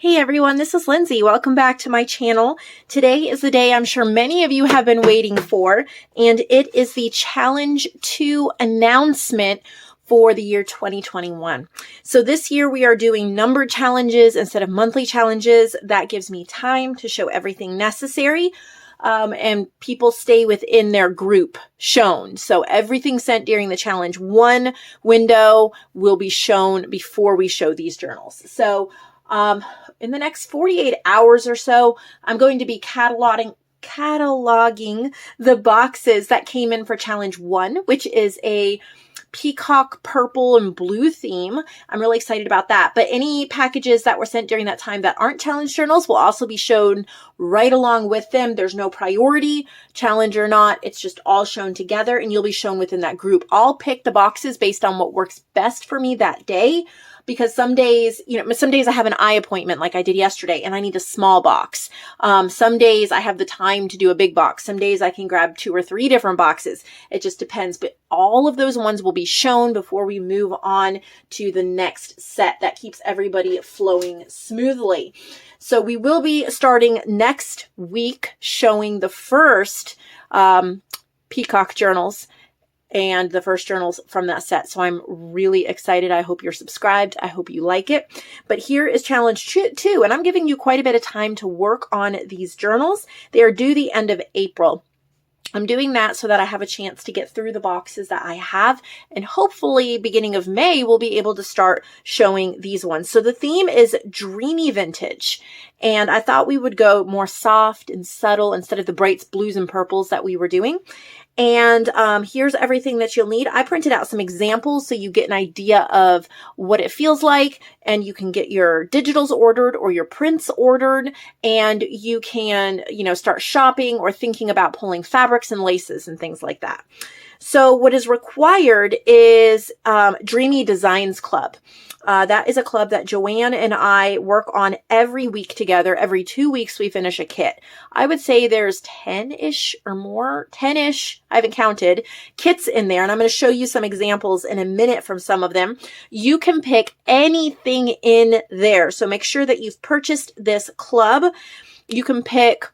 Hey everyone, this is Lindsay. Welcome back to my channel. Today is the day I'm sure many of you have been waiting for, and it is the Challenge 2 announcement for the year 2021. So this year we are doing numbered challenges instead of monthly challenges. That gives me time to show everything necessary. And people stay within their group shown. So everything sent during the challenge 1 window will be shown before we show these journals. So in the next 48 hours or so, I'm going to be cataloging the boxes that came in for challenge 1, which is a peacock purple and blue theme. I'm really excited about that. But any packages that were sent during that time that aren't challenge journals will also be shown right along with them. There's no priority, challenge or not. It's just all shown together and you'll be shown within that group. I'll pick the boxes based on what works best for me that day. Because some days, some days I have an eye appointment like I did yesterday and I need a small box. Some days I have the time to do a big box. Some days I can grab 2 or 3 different boxes. It just depends. But all of those ones will be shown before we move on to the next set. That keeps everybody flowing smoothly. So we will be starting next week showing the first peacock journals and the first journals from that set. So I'm really excited. I hope you're subscribed. I hope you like it. But here is challenge 2, and I'm giving you quite a bit of time to work on these journals. They are due the end of April. I'm doing that so that I have a chance to get through the boxes that I have, and hopefully beginning of May, we'll be able to start showing these ones. So the theme is Dreamy Vintage, and I thought we would go more soft and subtle instead of the brights, blues, and purples that we were doing. And here's everything that you'll need. I printed out some examples so you get an idea of what it feels like, and you can get your digitals ordered or your prints ordered, and you can, start shopping or thinking about pulling fabrics and laces and things like that. So what is required is Dreamy Designs Club. That is a club that Joanne and I work on every week together. Every 2 weeks, we finish a kit. I would say there's 10-ish or more, 10-ish, I haven't counted, kits in there. And I'm going to show you some examples in a minute from some of them. You can pick anything in there. So make sure that you've purchased this club. You can pick,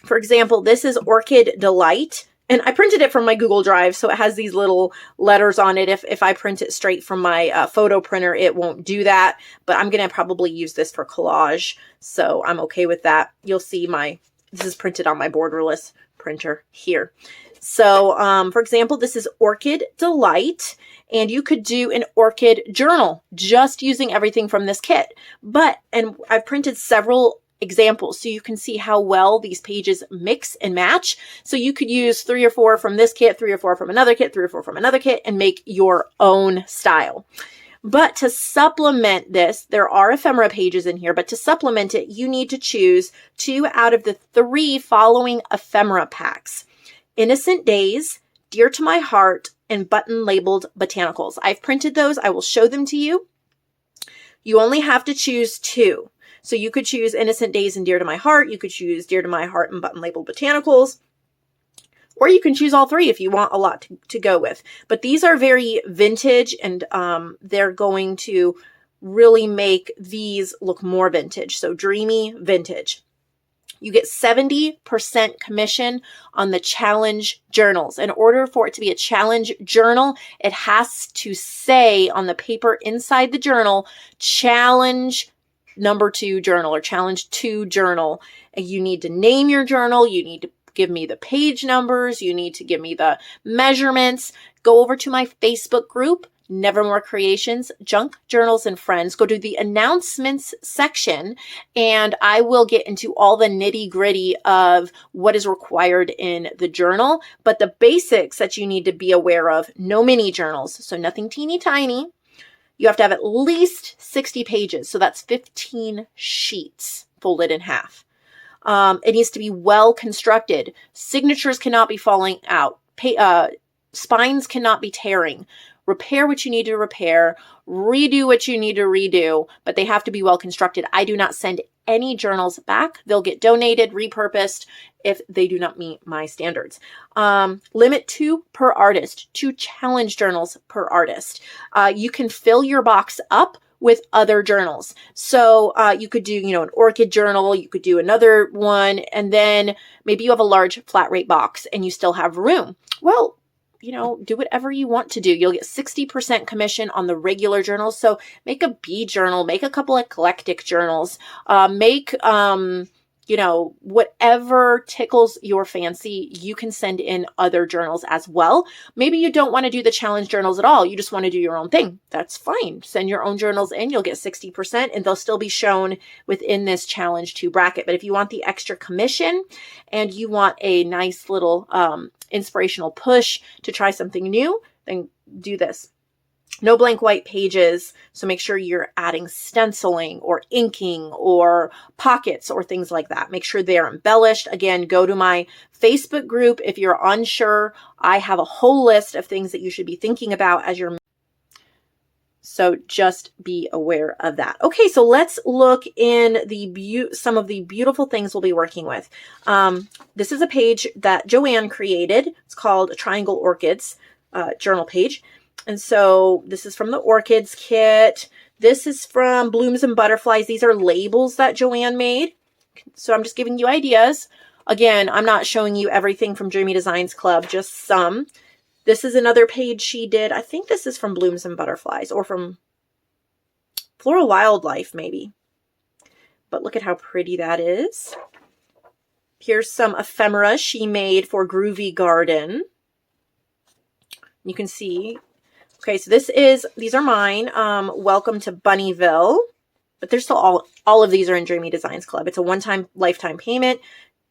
for example, this is Orchid Delight. And I printed it from my Google Drive, so it has these little letters on it. If I print it straight from my photo printer, it won't do that. But I'm going to probably use this for collage, so I'm okay with that. You'll see this is printed on my borderless printer here. So, for example, this is Orchid Delight, and you could do an orchid journal just using everything from this kit. And I've printed several examples so you can see how well these pages mix and match. So you could use 3 or 4 from this kit, 3 or 4 from another kit, 3 or 4 from another kit, and make your own style. But to supplement this, there are ephemera pages in here, but to supplement it, you need to choose 2 out of the 3 following ephemera packs: Innocent Days, Dear to My Heart, and button labeled botanicals. I've printed those. I will show them to you. You only have to choose 2. So you could choose Innocent Days and Dear to My Heart. You could choose Dear to My Heart and button labeled botanicals. Or you can choose all 3 if you want a lot to go with. But these are very vintage, and they're going to really make these look more vintage. So Dreamy Vintage. You get 70% commission on the challenge journals. In order for it to be a challenge journal, it has to say on the paper inside the journal, challenge number 2 journal or challenge 2 journal. And you need to name your journal. You need to give me the page numbers. You need to give me the measurements. Go over to my Facebook group, Nevermore Creations, Junk Journals and Friends. Go to the announcements section, and I will get into all the nitty gritty of what is required in the journal. But the basics that you need to be aware of: no mini journals, so nothing teeny tiny. You have to have at least 60 pages. So that's 15 sheets folded in half. It needs to be well constructed. Signatures cannot be falling out. Spines cannot be tearing. Repair what you need to repair. Redo what you need to redo. But they have to be well constructed. I do not send any journals back. They'll get donated, repurposed if they do not meet my standards. Limit 2 per artist, 2 challenge journals per artist. You can fill your box up with other journals. So you could do, an orchid journal, you could do another one, and then maybe you have a large flat rate box and you still have room. Well, do whatever you want to do. You'll get 60% commission on the regular journals. So make a bee journal, make a couple of eclectic journals, make, whatever tickles your fancy. You can send in other journals as well. Maybe you don't want to do the challenge journals at all. You just want to do your own thing. That's fine. Send your own journals in. You'll get 60% and they'll still be shown within this challenge 2 bracket. But if you want the extra commission and you want a nice little inspirational push to try something new, then do this. No blank white pages, so make sure you're adding stenciling or inking or pockets or things like that. Make sure they're embellished. Again, go to my Facebook group if you're unsure. I have a whole list of things that you should be thinking about as you're. So just be aware of that. Okay, so let's look in some of the beautiful things we'll be working with. This is a page that Joanne created. It's called Triangle Orchids journal page. And so this is from the Orchids kit. This is from Blooms and Butterflies. These are labels that Joanne made. So I'm just giving you ideas. Again, I'm not showing you everything from Dreamy Designs Club, just some. This is another page she did. I think this is from Blooms and Butterflies or from Floral Wildlife, maybe. But look at how pretty that is. Here's some ephemera she made for Groovy Garden. You can see. Okay, so these are mine. Welcome to Bunnyville. But they're still all of these are in Dreamy Designs Club. It's a one-time lifetime payment.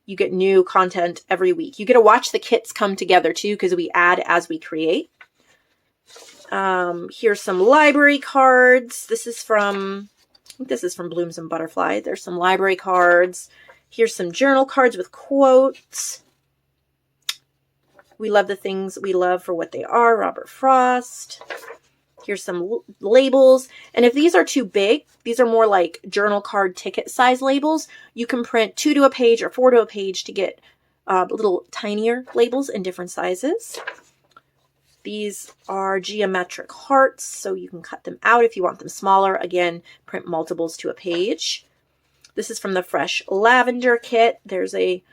You get new content every week. You get to watch the kits come together too, because we add as we create. Here's some library cards. I think this is from Blooms and Butterfly. There's some library cards. Here's some journal cards with quotes. We love the things we love for what they are. Robert Frost. Here's some labels. And if these are too big, these are more like journal card ticket size labels. You can print 2 to a page or 4 to a page to get little tinier labels in different sizes. These are geometric hearts, so you can cut them out if you want them smaller. Again, print multiples to a page. This is from the Fresh Lavender kit. There's a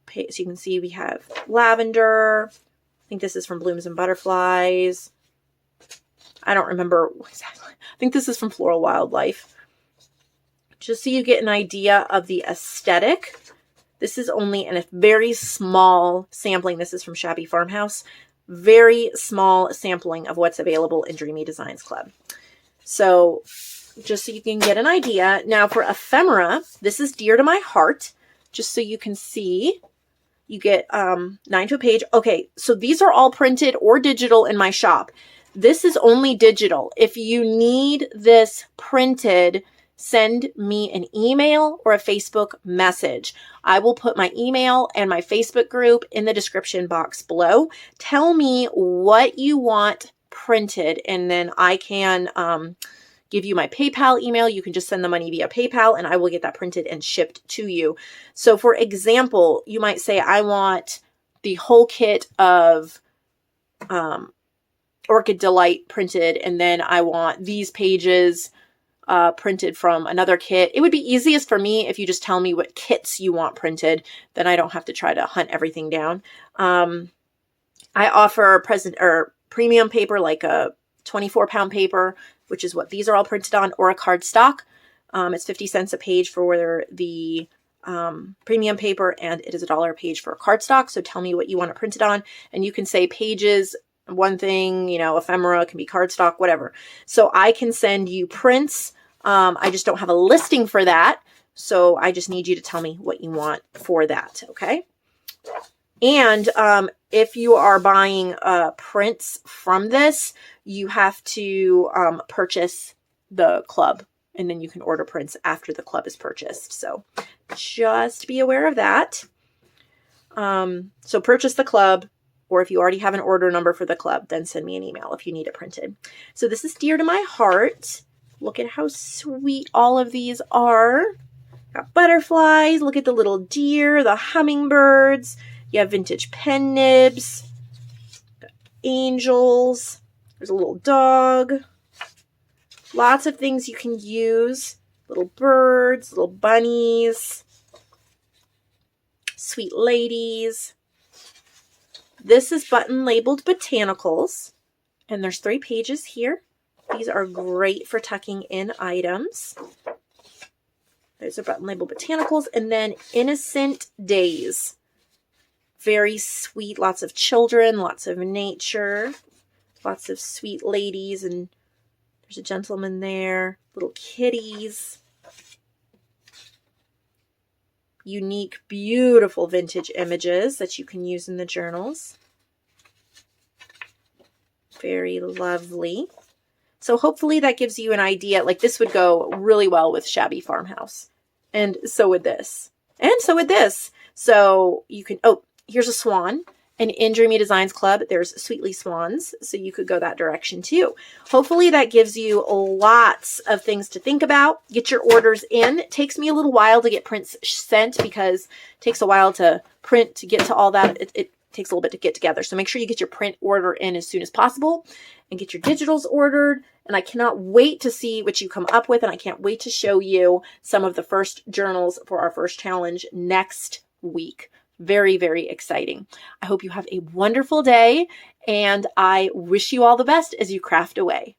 page, so you can see we have lavender. I think this is from Blooms and Butterflies. I don't remember exactly. I think this is from Floral Wildlife. Just so you get an idea of the aesthetic. This is only in a very small sampling. This is from Shabby Farmhouse. Very small sampling of what's available in Dreamy Designs Club. So just so you can get an idea. Now for ephemera, this is dear to my heart. Just so you can see, you get 9 to a page. Okay, so these are all printed or digital in my shop. This is only digital. If you need this printed, send me an email or a Facebook message. I will put my email and my Facebook group in the description box below. Tell me what you want printed, and then I can give you my PayPal email. You can just send the money via PayPal and I will get that printed and shipped to you. So for example, you might say, I want the whole kit of Orchid Delight printed, and then I want these pages printed from another kit. It would be easiest for me if you just tell me what kits you want printed, then I don't have to try to hunt everything down. I offer premium paper, like a 24-pound paper, which is what these are all printed on, or a cardstock. It's 50 cents a page for the premium paper, and it is $1 a page for a cardstock. So tell me what you want to print it on, and you can say pages, one thing, ephemera, can be cardstock, whatever. So I can send you prints. I just don't have a listing for that. So I just need you to tell me what you want for that. Okay. And if you are buying prints from this, you have to purchase the club, and then you can order prints after the club is purchased. So just be aware of that. So purchase the club, or if you already have an order number for the club, then send me an email if you need it printed. So this is dear to my heart. Look at how sweet all of these are. Got butterflies. Look at the little deer, the hummingbirds. You have vintage pen nibs. Got angels. There's a little dog. Lots of things you can use. Little birds, little bunnies, sweet ladies. This is button labeled botanicals, and there's 3 pages here. These are great for tucking in items. Those are button labeled botanicals, and then Innocent Days. Very sweet, lots of children, lots of nature, lots of sweet ladies, and there's a gentleman there, little kitties. Unique, beautiful vintage images that you can use in the journals. Very lovely. So hopefully that gives you an idea. Like, this would go really well with Shabby Farmhouse. And so would this. And so would this. So you can, oh, here's a swan. And in Dreamy Designs Club, there's Sweetly Swans. So you could go that direction too. Hopefully that gives you lots of things to think about. Get your orders in. It takes me a little while to get prints sent because it takes a while to print, to get to all that. It takes a little bit to get together. So make sure you get your print order in as soon as possible and get your digitals ordered. And I cannot wait to see what you come up with. And I can't wait to show you some of the first journals for our first challenge next week. Very, very exciting. I hope you have a wonderful day, and I wish you all the best as you craft away.